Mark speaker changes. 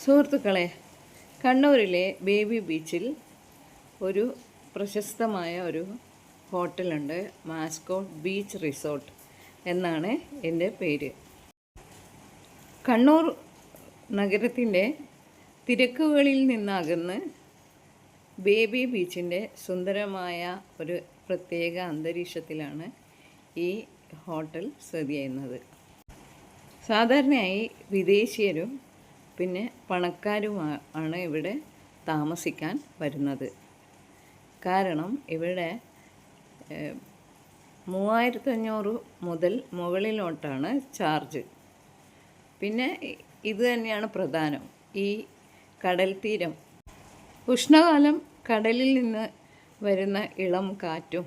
Speaker 1: സുഹൃത്തുക്കളെ, കണ്ണൂരിലെ ബേബി ബീച്ചിൽ ഒരു പ്രശസ്തമായ ഒരു ഹോട്ടലുണ്ട്. മാസ്കോട്ട് ബീച്ച് റിസോർട്ട് എന്നാണ് എൻ്റെ പേര്. കണ്ണൂർ നഗരത്തിൻ്റെ തിരക്കുകളിൽ നിന്നകന്ന് ബേബി ബീച്ചിൻ്റെ സുന്ദരമായ ഒരു പ്രത്യേക അന്തരീക്ഷത്തിലാണ് ഈ ഹോട്ടൽ സ്ഥിതി ചെയ്യുന്നത്. സാധാരണയായി വിദേശീയരും പിന്നെ പണക്കാരുമാണ് ഇവിടെ താമസിക്കാൻ വരുന്നത്. കാരണം ഇവിടെ 3500 മുതൽ മുകളിലോട്ടാണ് ചാർജ്. പിന്നെ ഇത് തന്നെയാണ് പ്രധാനം, ഈ കടൽ തീരം. ഉഷ്ണകാലം കടലിൽ നിന്ന് വരുന്ന ഇളം കാറ്റും